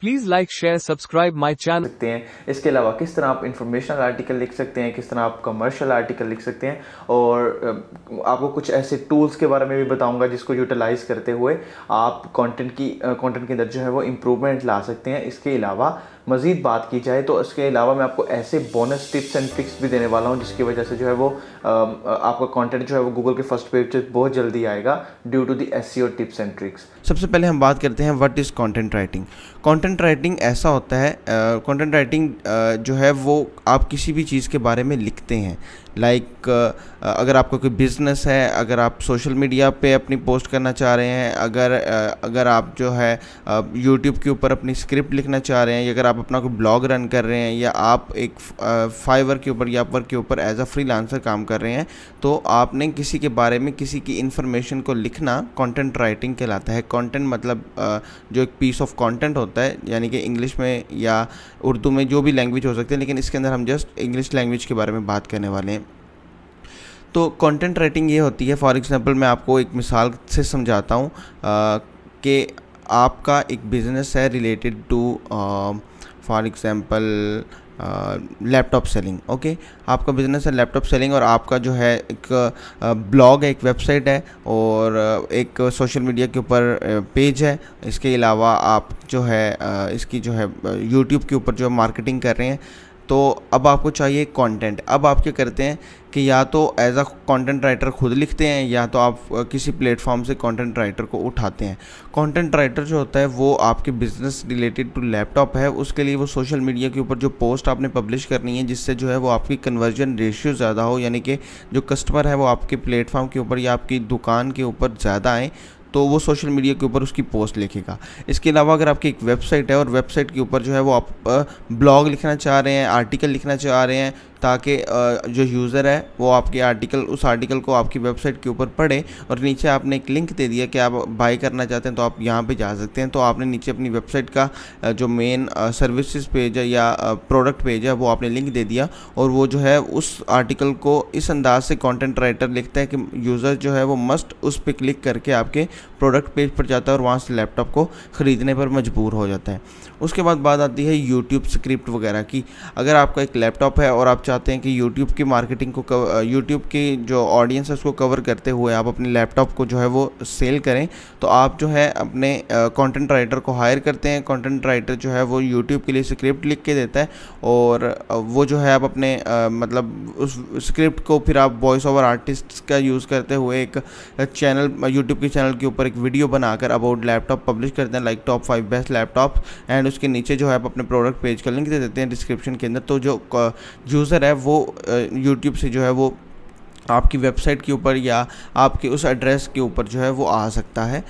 Please like, share, subscribe my channel. सकते हैं। इसके अलावा किस तरह आप इंफॉर्मेशनल आर्टिकल लिख सकते हैं, किस तरह आप कमर्शियल आर्टिकल लिख सकते हैं, और आपको कुछ ऐसे टूल्स के बारे में भी बताऊंगा जिसको यूटिलाइज करते हुए आप कंटेंट के अंदर जो है वो इम्प्रूवमेंट ला सकते हैं। इसके अलावा मज़ीद बात की जाए तो इसके अलावा मैं आपको ऐसे बोनस टिप्स एंड ट्रिक्स भी देने वाला हूं जिसकी वजह से जो है वो आपका कंटेंट जो है वो गूगल के फर्स्ट पेज पे बहुत जल्दी आएगा due to the SEO tips and tricks. सबसे पहले हम बात करते हैं what is content writing. Content writing ऐसा होता है, कंटेंट राइटिंग जो है वो आप किसी भी चीज़ के बारे में लिखते हैं। लाइक अगर आपका कोई बिज़नेस है, अगर आप सोशल मीडिया पे अपनी पोस्ट करना चाह रहे हैं, अगर आप जो है यूट्यूब के ऊपर अपनी स्क्रिप्ट लिखना चाह रहे हैं, या अगर आप अपना कोई ब्लॉग रन कर रहे हैं, या आप एक फाइवर के ऊपर या अपवर्क के ऊपर एज अ फ्रीलांसर काम कर रहे हैं, तो आपने किसी के बारे में किसी की इन्फॉर्मेशन को लिखना कंटेंट राइटिंग कहलाता है। कंटेंट मतलब जो एक पीस ऑफ कंटेंट होता है, यानी कि इंग्लिश में या उर्दू में जो भी लैंग्वेज हो सकती है, लेकिन इसके अंदर हम जस्ट इंग्लिश लैंग्वेज के बारे में बात करने वाले हैं। तो कंटेंट राइटिंग ये होती है, फॉर एग्जांपल मैं आपको एक मिसाल से समझाता हूँ कि आपका एक बिज़नेस है related to for example laptop selling. Okay, आपका बिज़नेस है लैपटॉप सेलिंग, और आपका जो है एक ब्लॉग है, एक वेबसाइट है, और एक सोशल मीडिया के ऊपर पेज है। इसके अलावा आप जो है इसकी जो है यूट्यूब के ऊपर जो मार्केटिंग कर रहे हैं। तो अब आपको चाहिए कंटेंट। अब आप क्या करते हैं कि या तो एज अ कंटेंट राइटर खुद लिखते हैं, या तो आप किसी प्लेटफॉर्म से कंटेंट राइटर को उठाते हैं। कंटेंट राइटर जो होता है वो आपके बिजनेस रिलेटेड टू लैपटॉप है, उसके लिए वो सोशल मीडिया के ऊपर जो पोस्ट आपने पब्लिश करनी है जिससे जो है वो आपकी कन्वर्जन रेशियो ज़्यादा हो, यानी कि जो कस्टमर है वो आपके प्लेटफॉर्म के ऊपर या आपकी दुकान के ऊपर ज़्यादा आए, तो वो सोशल मीडिया के ऊपर उसकी पोस्ट लिखेगा। इसके अलावा अगर आपकी एक वेबसाइट है और वेबसाइट के ऊपर जो है वो आप ब्लॉग लिखना चाह रहे हैं, आर्टिकल लिखना चाह रहे हैं, ताकि जो यूज़र है वो आपके उस आर्टिकल को आपकी वेबसाइट के ऊपर पढ़े, और नीचे आपने एक लिंक दे दिया कि आप बाय करना चाहते हैं तो आप यहाँ पे जा सकते हैं। तो आपने नीचे अपनी वेबसाइट का जो मेन सर्विसेज पेज है या प्रोडक्ट पेज है वो आपने लिंक दे दिया, और वो जो है उस आर्टिकल को इस अंदाज से कंटेंट राइटर लिखता है कि यूज़र जो है वो मस्ट उस पर क्लिक करके आपके प्रोडक्ट पेज पर जाता है और वहाँ से लैपटॉप को ख़रीदने पर मजबूर हो जाता है। उसके बाद बात आती है यूट्यूब स्क्रिप्ट वगैरह की। अगर आपका एक लैपटॉप है और आप चाहते हैं कि यूट्यूब की मार्केटिंग को यूट्यूब की जो ऑडियंस है उसको कवर करते हुए आप अपने लैपटॉप को जो है वो सेल करें, तो आप जो है अपने कंटेंट राइटर को हायर करते हैं। कंटेंट राइटर जो है वो यूट्यूब के लिए स्क्रिप्ट लिख के देता है, और वो जो है आप अपने मतलब उस स्क्रिप्ट को फिर आप वॉइस ओवर आर्टिस्ट का यूज़ करते हुए एक चैनल यूट्यूब के चैनल के ऊपर एक वीडियो बनाकर अबाउट लैपटॉप पब्लिश करते हैं, like top 5 best laptop, and उसके नीचे जो है आप अपने प्रोडक्ट पेज का लिंक दे देते हैं डिस्क्रिप्शन के अंदर। तो जो यूज़र है वो यूट्यूब से जो है वो आपकी वेबसाइट के ऊपर या आपके उस एड्रेस के ऊपर जो है वो आ सकता है।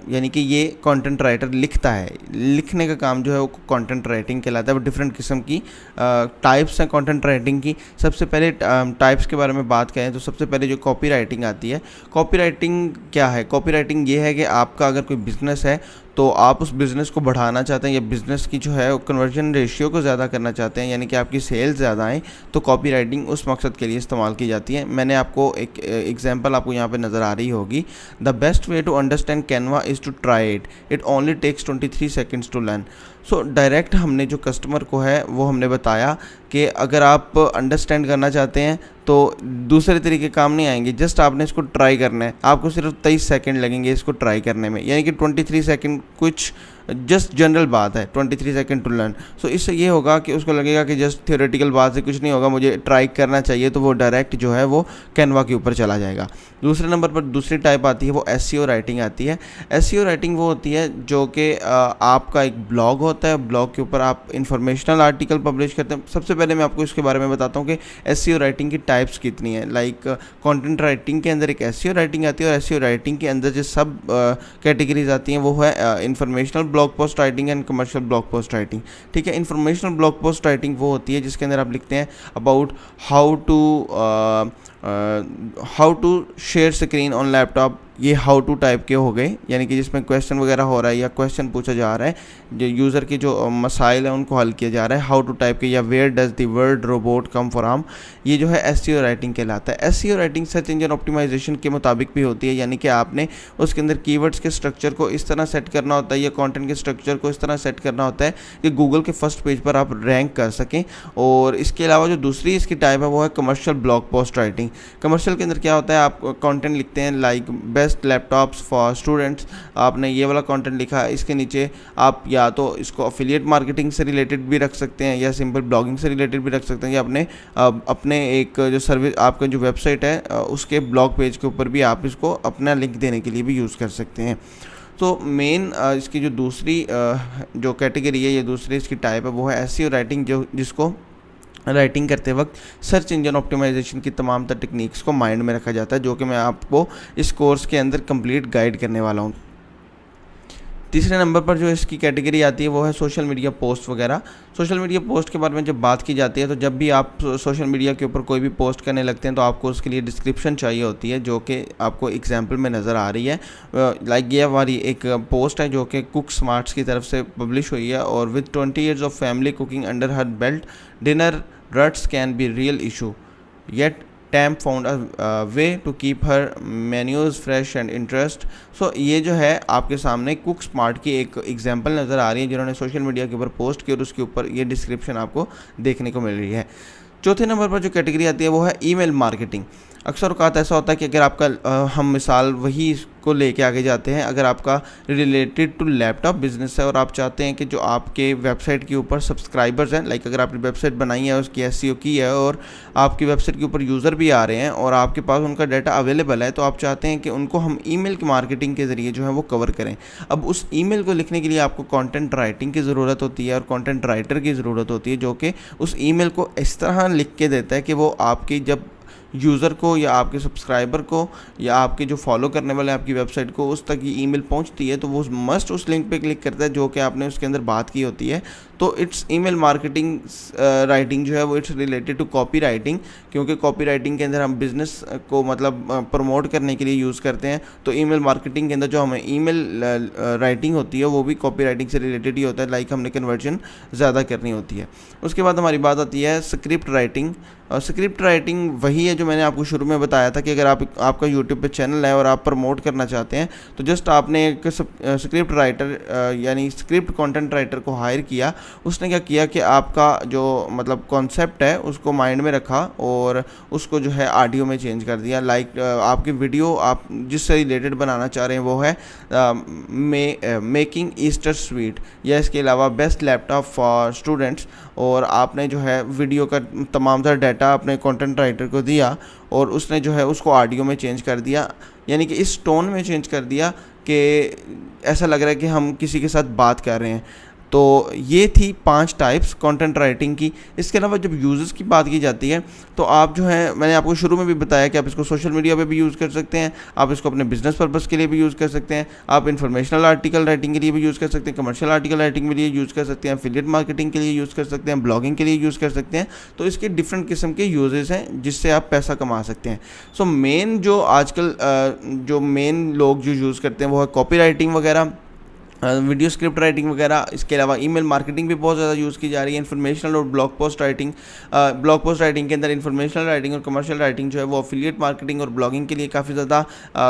यानी कि ये कंटेंट राइटर लिखता है। लिखने का काम जो है वो कंटेंट राइटिंग कहलाता है। वो डिफरेंट किस्म की टाइप्स हैं कंटेंट राइटिंग की। सबसे पहले टाइप्स के बारे में बात करें तो सबसे पहले जो कॉपी राइटिंग आती है। कॉपी राइटिंग क्या है? कॉपी राइटिंग ये है कि आपका अगर कोई बिज़नेस है तो आप उस बिज़नेस को बढ़ाना चाहते हैं या बिज़नेस की जो है कन्वर्जन रेशियो को ज़्यादा करना चाहते हैं, यानी कि आपकी सेल्स ज़्यादा आएँ, तो कॉपी राइटिंग उस मकसद के लिए इस्तेमाल की जाती है। मैंने आपको एक एग्जांपल आपको यहाँ पे नज़र आ रही होगी। The best way to understand Canva is to try it only takes 23 seconds to learn. So direct हमने जो कस्टमर को है वो हमने बताया कि अगर आप अंडरस्टैंड करना चाहते हैं तो दूसरे तरीके काम नहीं आएंगे, जस्ट आपने इसको ट्राई करना है। आपको सिर्फ 23 सेकंड लगेंगे इसको ट्राई करने में, यानी कि 23 सेकंड कुछ जस्ट जनरल बात है, 23 सेकंड टू लर्न। सो इससे ये होगा कि उसको लगेगा कि जस्ट थियोरेटिकल बात से कुछ नहीं होगा, मुझे ट्राई करना चाहिए, तो वो डायरेक्ट जो है वो कैनवा के ऊपर चला जाएगा। दूसरे नंबर पर दूसरी टाइप आती है वो एसईओ राइटिंग आती है। एसईओ राइटिंग वो होती है जो कि आपका एक ब्लॉग होता है, ब्लॉग के ऊपर आप इंफॉर्मेशनल आर्टिकल पब्लिश करते हैं। सबसे पहले मैं आपको इसके बारे में बताता हूँ कि एसईओ राइटिंग की टाइप्स कितनी है। लाइक कंटेंट राइटिंग के अंदर एक एसईओ राइटिंग आती है, और एसईओ राइटिंग के अंदर जो सब कैटेगरीज आती हैं वो है informational blog post writing and commercial blog post writing. ठीक है, इंफॉर्मेशनल ब्लॉग पोस्ट राइटिंग वो होती है जिसके अंदर आप लिखते हैं about how to how to share screen on laptop, ये हाउ टू टाइप के हो गए, यानी कि जिसमें क्वेश्चन वगैरह हो रहा है या क्वेश्चन पूछा जा रहा है, जो यूज़र के जो मसाइल हैं उनको हल किया जा रहा है, हाउ टू टाइप के, या where does the word robot come from, ये जो है एसईओ राइटिंग कहलाता है। SEO writing search engine optimisation के मुताबिक भी होती है, यानी कि आपने उसके अंदर कीवर्ड्स के स्ट्रक्चर को इस तरह सेट करना होता है या कंटेंट के स्ट्रक्चर को इस तरह सेट करना होता है कि गूगल के फर्स्ट पेज पर आप रैंक कर सकें। और इसके अलावा जो दूसरी इसकी टाइप है वो है commercial blog post writing. Commercial के अंदर क्या होता है, आप कंटेंट लिखते हैं like best laptops for students, आपने ये वाला कंटेंट लिखा है, इसके नीचे आप या तो इसको अफिलिएट मार्केटिंग से रिलेटेड भी रख सकते हैं या सिंपल ब्लॉगिंग से रिलेटेड भी रख सकते हैं, या अपने एक जो सर्विस आपका जो वेबसाइट है उसके ब्लॉग पेज के ऊपर भी आप इसको अपना लिंक देने के लिए भी यूज़ कर सकते हैं। तो मेन इसकी जो दूसरी जो कैटेगरी है, ये दूसरी इसकी टाइप है वो है एसईओ राइटिंग, जिसको राइटिंग करते वक्त सर्च इंजन ऑप्टिमाइजेशन की तमाम तर टेक्निक्स को माइंड में रखा जाता है, जो कि मैं आपको इस कोर्स के अंदर कंप्लीट गाइड करने वाला हूँ। तीसरे नंबर पर जो इसकी कैटेगरी आती है वो है सोशल मीडिया पोस्ट वगैरह। सोशल मीडिया पोस्ट के बारे में जब बात की जाती है तो जब भी आप सोशल मीडिया के ऊपर कोई भी पोस्ट करने लगते हैं तो आपको उसके लिए डिस्क्रिप्शन चाहिए होती है, जो कि आपको एग्जांपल में नज़र आ रही है। लाइक ये हमारी एक पोस्ट है जो कि कुक स्मार्ट्स की तरफ से पब्लिश हुई है, और with 20 years of family cooking under her belt, dinner ruts can be real issue, yet Tam found a way to keep her menus fresh and interest. So ये जो है आपके सामने कुक स्मार्ट की एक एग्जांपल नज़र आ रही है, जिन्होंने सोशल मीडिया के ऊपर पोस्ट की और उसके ऊपर ये डिस्क्रिप्शन आपको देखने को मिल रही है। चौथे नंबर पर जो कैटेगरी आती है वो है ईमेल मार्केटिंग। अक्सर औकात ऐसा होता है कि अगर आपका हम मिसाल वही को लेके आगे जाते हैं, अगर आपका रिलेटेड टू लैपटॉप बिजनेस है और आप चाहते हैं कि जो आपके वेबसाइट के ऊपर सब्सक्राइबर्स हैं, लाइक अगर आपने वेबसाइट बनाई है, उसकी एसईओ की है और आपकी वेबसाइट के ऊपर यूज़र भी आ रहे हैं और आपके पास उनका डाटा अवेलेबल है, तो आप चाहते हैं कि उनको हम ईमेल की मार्केटिंग के ज़रिए जो है वो कवर करें। अब उस ईमेल को लिखने के लिए आपको कंटेंट राइटिंग की ज़रूरत होती है और कंटेंट राइटर की ज़रूरत होती है, जो कि उस ईमेल को इस तरह लिख के देता है कि वो आपकी जब यूज़र को या आपके सब्सक्राइबर को या आपके जो फॉलो करने वाले आपकी वेबसाइट को उस तक ये ईमेल पहुंचती है तो वो मस्ट उस लिंक पे क्लिक करता है जो कि आपने उसके अंदर बात की होती है। तो इट्स ईमेल मार्केटिंग राइटिंग जो है वो it's related to copy writing, क्योंकि कॉपी राइटिंग के अंदर हम बिज़नेस को मतलब प्रमोट करने के लिए यूज़ करते हैं। तो ईमेल मार्केटिंग के अंदर जो हमें ईमेल राइटिंग होती है वो भी कॉपी राइटिंग से रिलेटेड ही होता है, लाइक हमने कन्वर्जन ज़्यादा करनी होती है। उसके बाद हमारी बात आती है स्क्रिप्ट राइटिंग। स्क्रिप्ट राइटिंग वही है जो मैंने आपको शुरू में बताया था कि अगर आपका यूट्यूब पे चैनल है और आप प्रमोट करना चाहते हैं तो जस्ट आपने एक स्क्रिप्ट राइटर यानी स्क्रिप्ट कंटेंट राइटर को हायर किया। उसने क्या किया कि आपका जो मतलब कॉन्सेप्ट है उसको माइंड में रखा और उसको जो है ऑडियो में चेंज कर दिया। लाइक आपकी वीडियो आप जिससे रिलेटेड बनाना चाह रहे हैं वो है मेकिंग ईस्टर स्वीट या इसके अलावा बेस्ट लैपटॉप फॉर स्टूडेंट्स, और आपने जो है वीडियो का तमाम तरह डाटा अपने कंटेंट राइटर को दिया और उसने जो है उसको ऑडियो में चेंज कर दिया, यानी कि इस टोन में चेंज कर दिया कि ऐसा लग रहा है कि हम किसी के साथ बात कर रहे हैं। तो ये थी 5 टाइप्स कंटेंट राइटिंग की। इसके अलावा जब यूज़र्स की बात की जाती है तो आप जो है मैंने आपको शुरू में भी बताया कि आप इसको सोशल मीडिया पे भी यूज़ कर सकते हैं, आप इसको अपने बिजनेस पर्पज़ के लिए भी यूज़ कर सकते हैं, आप इन्फॉर्मेशनल आर्टिकल राइटिंग के लिए भी यूज़ कर सकते हैं, कमर्शियल आर्टिकल राइटिंग के लिए यूज़ कर सकते हैं, एफिलिएट मार्केटिंग के लिए यूज़ कर सकते हैं, ब्लॉगिंग के लिए यूज़ कर सकते हैं। तो इसके डिफरेंट किस्म के यूजेस हैं जिससे आप पैसा कमा सकते हैं। सो मेन जो आजकल जो मेन लोग जो यूज़ करते हैं वो है कॉपी राइटिंग वगैरह, वीडियो स्क्रिप्ट राइटिंग वगैरह। इसके अलावा ईमेल मार्केटिंग भी बहुत ज़्यादा यूज़ की जा रही है। इन्फॉर्मेशनल और ब्लॉग पोस्ट राइटिंग के अंदर इन्फॉर्मेशनल राइटिंग और कमर्शियल राइटिंग जो है वो एफिलिएट मार्केटिंग और ब्लॉगिंग के लिए काफ़ी ज़्यादा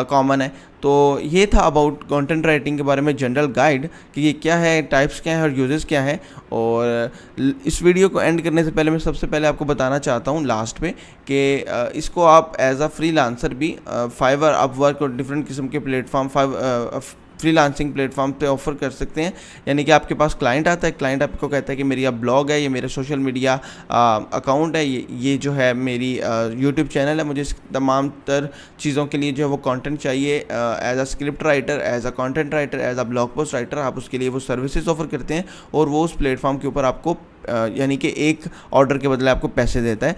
कॉमन है। तो ये था अबाउट कंटेंट राइटिंग के बारे में जनरल गाइड कि ये क्या है, टाइप्स क्या है और यूजेस क्या है। और इस वीडियो को एंड करने से पहले मैं सबसे पहले आपको बताना चाहता हूँ लास्ट पे कि इसको आप एज अ फ्रीलांसर भी फाइवर, अपवर्क और डिफरेंट किस्म के प्लेटफॉर्म फ्रीलांसिंग प्लेटफॉर्म पे ऑफ़र कर सकते हैं। यानी कि आपके पास क्लाइंट आता है, क्लाइंट आपको कहता है कि मेरी ब्लॉग है, ये मेरे सोशल मीडिया अकाउंट है, ये जो है मेरी यूट्यूब चैनल है, मुझे इस तमाम तर चीज़ों के लिए जो है वो कंटेंट चाहिए as a script writer, as a content writer, as a blog post writer. आप उसके लिए वो सर्विसेज ऑफ़र करते हैं और वो उस प्लेटफॉर्म के ऊपर आपको यानी कि एक ऑर्डर के बदले आपको पैसे देता है।